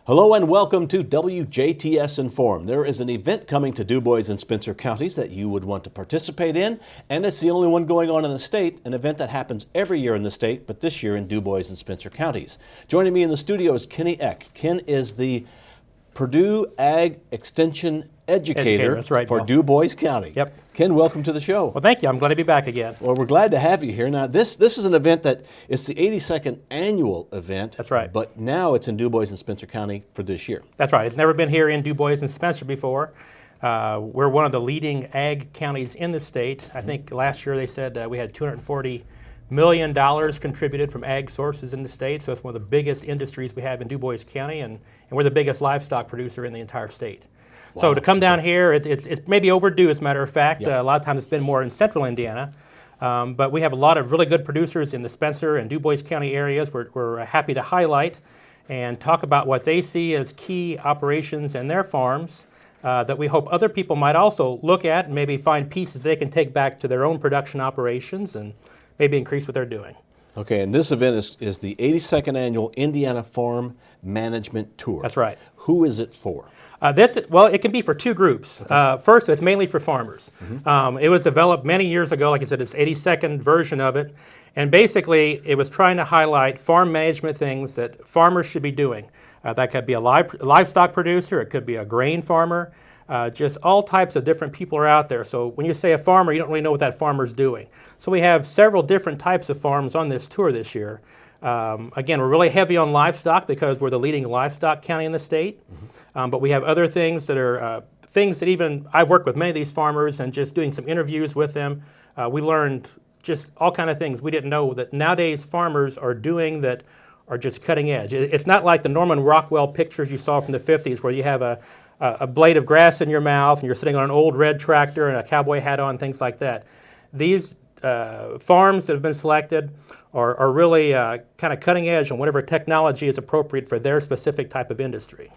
Hello and welcome to WJTS-Inform. There is an event coming to Du Bois and Spencer counties that you would want to participate in, and it's the only one going on in the state, an event that happens every year in the state, but this year in Du Bois and Spencer counties. Joining me in the studio is Kenny Eck. Ken is the Purdue Ag Extension Educator That's right, for Bill. Du Bois County. Yep. Ken, welcome to the show. Well, thank you. I'm glad to be back again. Well, we're glad to have you here. Now, this is an event that it's the 82nd annual event. That's right. But now it's in Du Bois and Spencer County for this year. That's right. It's never been here in Du Bois and Spencer before. We're one of the leading ag counties in the state. I think last year they said we had $240 million contributed from ag sources in the state. So it's one of the biggest industries we have in Du Bois County, and we're the biggest livestock producer in the entire state. Wow. So to come down here, it's maybe overdue, as a matter of fact. Yep. A lot of times it's been more in central Indiana. But we have a lot of really good producers in the Spencer and Du Bois County areas. We're happy to highlight and talk about what they see as key operations in their farms that we hope other people might also look at and maybe find pieces they can take back to their own production operations and maybe increase what they're doing. Okay, and this event is the 82nd annual Indiana Farm Management Tour. That's right. Who is it for? Well, it can be for two groups. Okay. First, it's mainly for farmers. It was developed many years ago. Like I said, it's 82nd version of it. And basically, it was trying to highlight farm management things that farmers should be doing. That could be a livestock producer. It could be a grain farmer. Just all types of different people are out there. So when you say a farmer, you don't really know what that farmer's doing. So we have several different types of farms on this tour this year. Again, we're really heavy on livestock because we're the leading livestock county in the state. But we have other things that are things that even I've worked with many of these farmers and just doing some interviews with them. We learned just all kind of things we didn't know that nowadays farmers are doing that are just cutting edge. It's not like the Norman Rockwell pictures you saw from the 50s where you have a blade of grass in your mouth and you're sitting on an old red tractor and a cowboy hat on, things like that. These farms that have been selected are really kind of cutting edge on whatever technology is appropriate for their specific type of industry.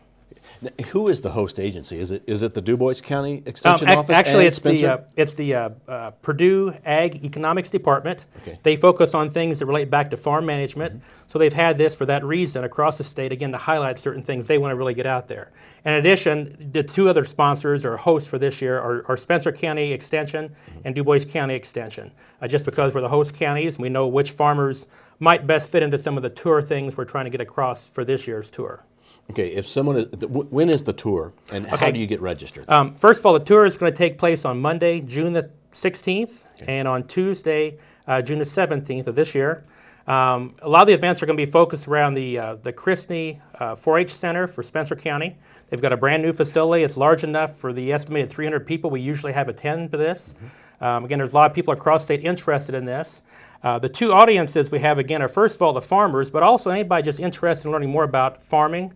Now, who is the host agency? Is it the Du Bois County Extension Office? Actually, and it's the Purdue Ag Economics Department. Okay. They focus on things that relate back to farm management. So they've had this for that reason across the state, again, to highlight certain things they want to really get out there. In addition, the two other sponsors or hosts for this year are Spencer County Extension and Du Bois County Extension. Just because we're the host counties, we know which farmers might best fit into some of the tour things we're trying to get across for this year's tour. Okay, if someone when is the tour and how do you get registered? First of all, the tour is going to take place on Monday, June the 16th, and on Tuesday, June the 17th of this year. A lot of the events are going to be focused around the Christney 4-H Center for Spencer County. They've got a brand new facility. It's large enough for the estimated 300 people we usually have attend to this. Again, there's a lot of people across state interested in this. The two audiences we have, again, are first of all the farmers, but also anybody just interested in learning more about farming.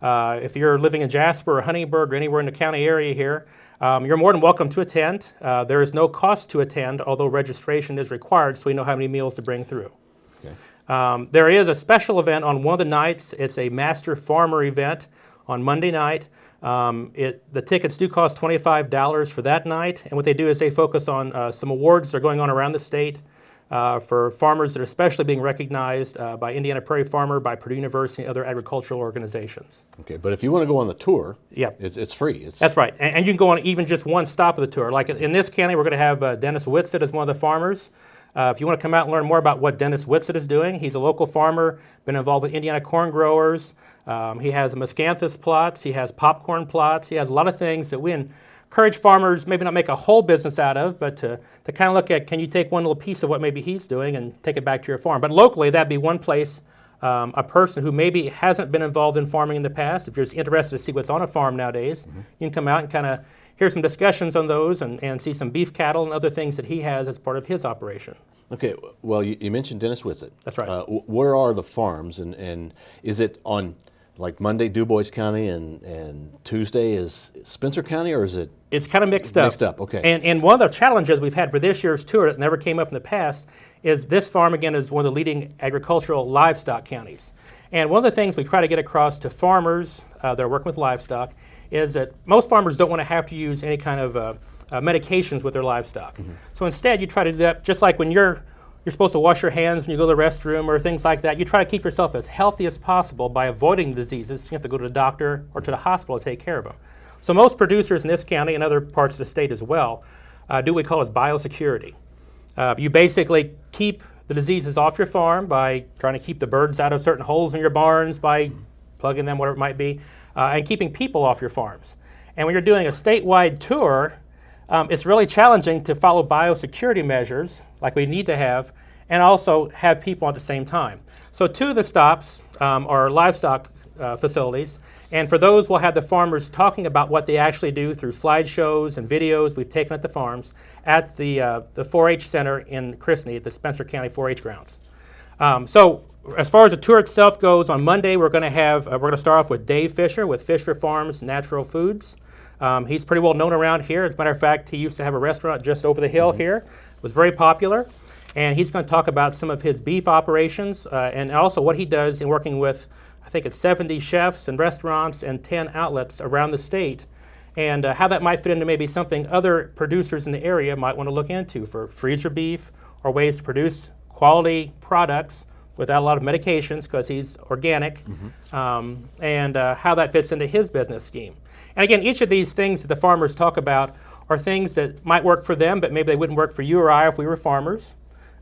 If you're living in Jasper or Huntingburg or anywhere in the county area here, you're more than welcome to attend. There is no cost to attend, although registration is required so we know how many meals to bring through. Okay. There is a special event on one of the nights. It's a Master Farmer event on Monday night. The tickets do cost $25 for that night, and what they do is they focus on some awards that are going on around the state for farmers that are especially being recognized by Indiana Prairie Farmer, by Purdue University, and other agricultural organizations. Okay, but if you want to go on the tour, yep. it's free. That's right, and you can go on even just one stop of the tour. Like in this county, we're going to have Dennis Whitsitt as one of the farmers. If you want to come out and learn more about what Dennis Whitsitt is doing, he's a local farmer, been involved with Indiana corn growers. He has miscanthus plots, he has popcorn plots, he has a lot of things that we encourage farmers maybe not make a whole business out of, but to kind of look at, can you take one little piece of what maybe he's doing and take it back to your farm? But locally, that'd be one place, a person who maybe hasn't been involved in farming in the past. If you're just interested to see what's on a farm nowadays, you can come out and kind of hear some discussions on those and see some beef cattle and other things that he has as part of his operation. Okay, well, you mentioned Dennis Whitsitt. That's right. Where are the farms, and is it on like Monday, Du Bois County, and Tuesday is Spencer County, or is it? It's kind of mixed up. Mixed up, okay. And one of the challenges we've had for this year's tour that never came up in the past is this farm, again, is one of the leading agricultural livestock counties. And one of the things we try to get across to farmers that are working with livestock is that most farmers don't want to have to use any kind of medications with their livestock. So instead, you try to do that just like when you're you're supposed to wash your hands when you go to the restroom or things like that. You try to keep yourself as healthy as possible by avoiding diseases. You have to go to the doctor or to the hospital to take care of them. So most producers in this county and other parts of the state as well do what we call as biosecurity. You basically keep the diseases off your farm by trying to keep the birds out of certain holes in your barns, by plugging them, whatever it might be, and keeping people off your farms. And when you're doing a statewide tour, it's really challenging to follow biosecurity measures like we need to have and also have people at the same time. So two of the stops are livestock facilities, and for those we'll have the farmers talking about what they actually do through slideshows and videos we've taken at the farms at the 4-H Center in Christney at the Spencer County 4-H grounds. So as far as the tour itself goes, on Monday we're going to start off with Dave Fisher with Fisher Farms Natural Foods. He's pretty well known around here. As a matter of fact, he used to have a restaurant just over the hill here. It was very popular. And he's going to talk about some of his beef operations and also what he does in working with, I think it's 70 chefs and restaurants and 10 outlets around the state, and how that might fit into maybe something other producers in the area might want to look into for freezer beef or ways to produce quality products without a lot of medications because he's organic, and how that fits into his business scheme. And again, each of these things that the farmers talk about are things that might work for them, but maybe they wouldn't work for you or I if we were farmers.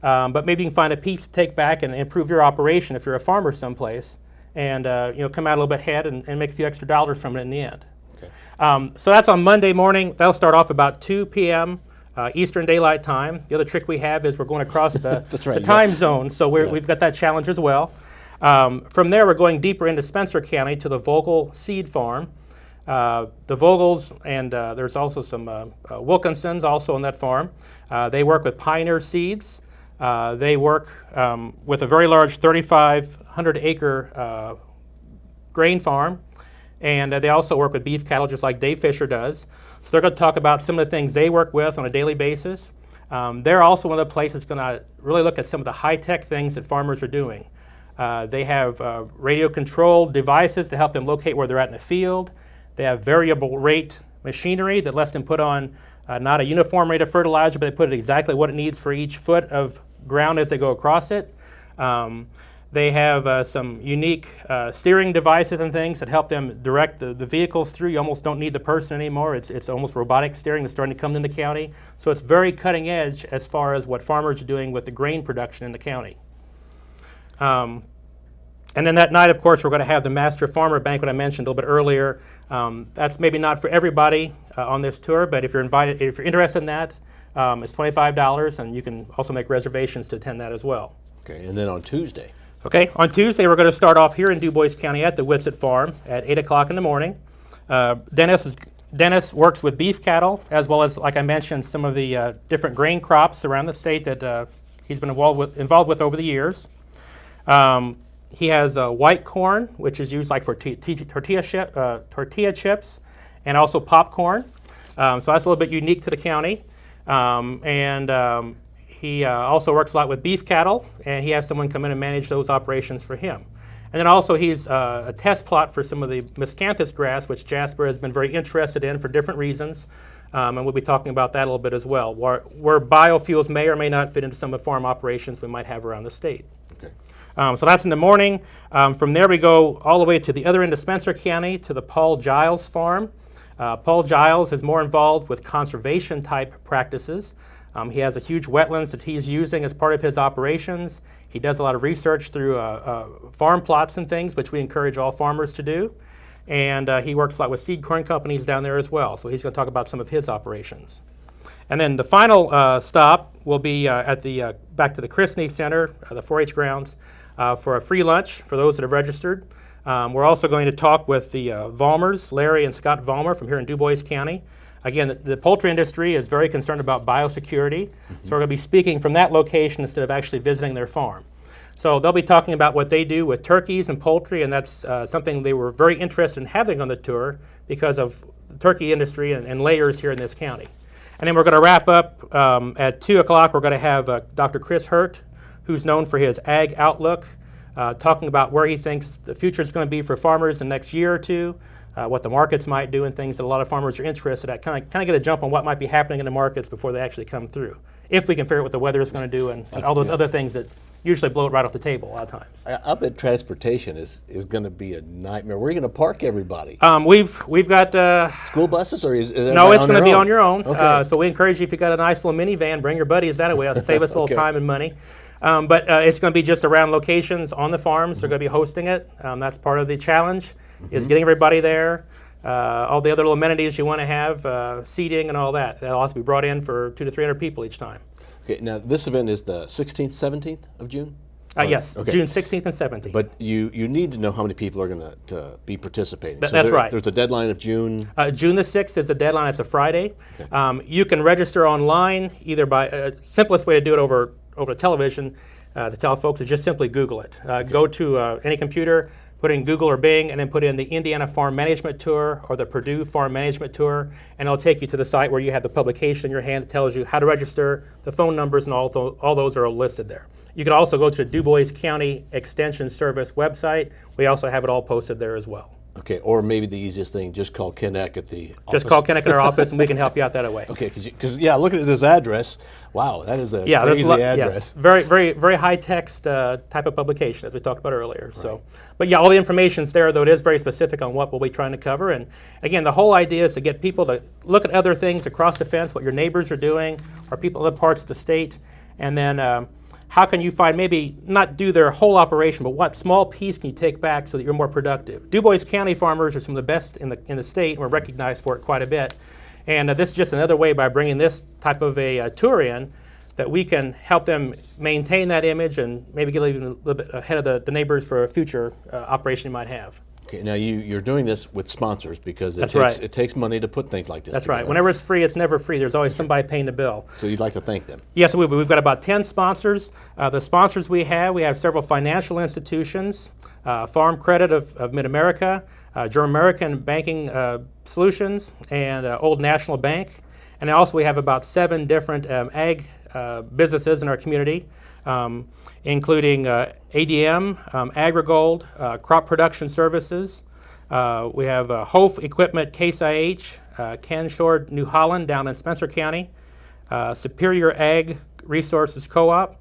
But maybe you can find a piece to take back and improve your operation if you're a farmer someplace, and come out a little bit ahead and make a few extra dollars from it in the end. Okay. So that's on Monday morning. That'll start off about 2 p.m. Eastern Daylight Time. The other trick we have is we're going across the, the time zone, so we've got that challenge as well. From there, we're going deeper into Spencer County to the Vogel Seed Farm. The Vogels, and there's also some Wilkinsons also on that farm. They work with Pioneer Seeds. They work with a very large 3,500-acre grain farm, and they also work with beef cattle just like Dave Fisher does. So they're going to talk about some of the things they work with on a daily basis. They're also one of the places that's going to really look at some of the high-tech things that farmers are doing. They have radio-controlled devices to help them locate where they're at in the field. They have variable rate machinery that lets them put on not a uniform rate of fertilizer, but they put it exactly what it needs for each foot of ground as they go across it. They have some unique steering devices and things that help them direct the vehicles through. You almost don't need the person anymore. It's almost robotic steering that's starting to come in the county. So it's very cutting edge as far as what farmers are doing with the grain production in the county. And then that night, of course, we're going to have the Master Farmer Banquet I mentioned a little bit earlier. That's maybe not for everybody on this tour, but if you're interested in that, it's $25, and you can also make reservations to attend that as well. Okay, and then on Tuesday? Okay, on Tuesday we're going to start off here in DuBois County at the Whitsett Farm at 8 o'clock in the morning. Dennis works with beef cattle, as well as, like I mentioned, some of the different grain crops around the state that he's been involved with over the years. He has white corn, which is used like for tortilla chips, and also popcorn. So that's a little bit unique to the county. He also works a lot with beef cattle, and he has someone come in and manage those operations for him. And then also he's a test plot for some of the miscanthus grass, which Jasper has been very interested in for different reasons. And we'll be talking about that a little bit as well, where biofuels may or may not fit into some of the farm operations we might have around the state. Okay. So that's in the morning. From there we go all the way to the other end of Spencer County to the Paul Giles Farm. Paul Giles is more involved with conservation type practices. He has a huge wetlands that he's using as part of his operations. He does a lot of research through farm plots and things, which we encourage all farmers to do. And he works a lot with seed corn companies down there as well. So he's going to talk about some of his operations. And then the final stop will be at the back to the Christney Center, the 4-H grounds, for a free lunch for those that have registered. We're also going to talk with the Vollmers, Larry and Scott Vollmer from here in DuBois County. Again, the poultry industry is very concerned about biosecurity, so we're going to be speaking from that location instead of actually visiting their farm. So they'll be talking about what they do with turkeys and poultry, and that's something they were very interested in having on the tour because of the turkey industry and layers here in this county. And then we're going to wrap up at 2 o'clock. We're going to have Dr. Chris Hurt, who's known for his ag outlook, talking about where he thinks the future is going to be for farmers in the next year or two. what the markets might do, and things that a lot of farmers are interested at. Kind of get a jump on what might be happening in the markets before they actually come through. If we can figure out what the weather is going to do and all those other things that usually blow it right off the table a lot of times. I bet transportation is going to be a nightmare. Where are you going to park everybody? We've got School buses, or is no, it's going to be on your own. Okay. So we encourage you, if you got a nice little minivan, bring your buddies that way. It'll save us a little time and money. But it's going to be just around locations on the farms. They're going to be hosting it. That's part of the challenge, is getting everybody there. All the other little amenities you want to have, seating and all that. That'll also be brought in for 200 to 300 people each time. Okay, now this event is the 16th, 17th of June? Yes, okay. June 16th and 17th. But you need to know how many people are going to be participating. That's right. There's a deadline of June? June the 6th is the deadline. It's a Friday. Okay. You can register online either by, simplest way to do it over television, to tell folks, is just simply Google it. Go to any computer, put in Google or Bing, and then put in the Indiana Farm Management Tour or the Purdue Farm Management Tour, and it'll take you to the site where you have the publication in your hand that tells you how to register, the phone numbers, and all those are listed there. You can also go to the Du Bois County Extension Service website. We also have it all posted there as well. Okay, or maybe the easiest thing, just call Ken Eck at the office. Just call Ken Eck at our office, and we can help you out that way. Okay, because looking at this address, wow, that is a crazy address. Yes, very, very, very high text type of publication, as we talked about earlier. Right. So, but yeah, all the information's there, though it is very specific on what we'll be trying to cover. And again, the whole idea is to get people to look at other things across the fence, what your neighbors are doing, or people in other parts of the state, and then how can you find, maybe not do their whole operation, but what small piece can you take back so that you're more productive? Du Bois County farmers are some of the best in the state, and we're recognized for it quite a bit. And this is just another way, by bringing this type of a tour in, that we can help them maintain that image and maybe get even a little bit ahead of the neighbors for a future operation you might have. Okay, now you're doing this with sponsors, because it takes money to put things like this That's together. right. Whenever it's free, it's never free. There's always somebody paying the bill. So you'd like to thank them? Yes, we've got about 10 sponsors. The sponsors we have several financial institutions, Farm Credit of Mid-America, German American Banking Solutions, and Old National Bank. And also we have about 7 different ag businesses in our community, including ADM, AgriGold, Crop Production Services. We have Hof Equipment, Case IH, Ken Shore, New Holland down in Spencer County, Superior Ag Resources Co-op,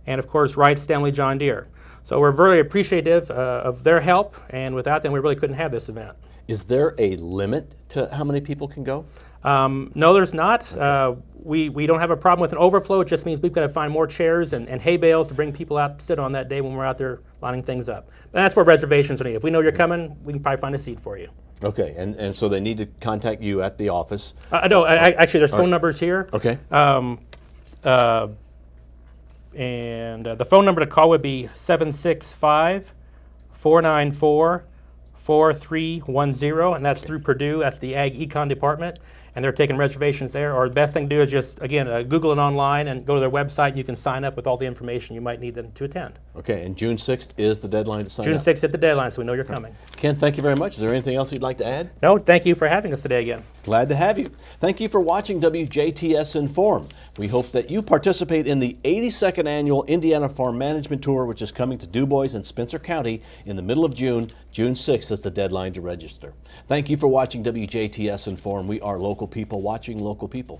and of course Wright Stanley John Deere. So we're very appreciative of their help, and without them we really couldn't have this event. Is there a limit to how many people can go? No, there's not. Okay. We don't have a problem with an overflow. It just means we've got to find more chairs and hay bales to bring people out to sit on that day when we're out there lining things up. And that's where reservations are needed. If we know you're coming, we can probably find a seat for you. Okay, and so they need to contact you at the office? No, actually there's phone numbers here. Okay. And the phone number to call would be 765-494-4310, and that's through Purdue. That's the Ag Econ Department, and they're taking reservations there. Or the best thing to do is just, again, Google it online and go to their website, and you can sign up with all the information you might need them to attend. Okay, and June 6th is the deadline to sign up? June 6th is the deadline, so we know you're coming. Ken, thank you very much. Is there anything else you'd like to add? No, thank you for having us today again. Glad to have you. Thank you for watching WJTS Inform. We hope that you participate in the 82nd Annual Indiana Farm Management Tour, which is coming to Du Bois and Spencer County in the middle of June. June 6th is the deadline to register. Thank you for watching WJTS Inform. We are local people watching local people.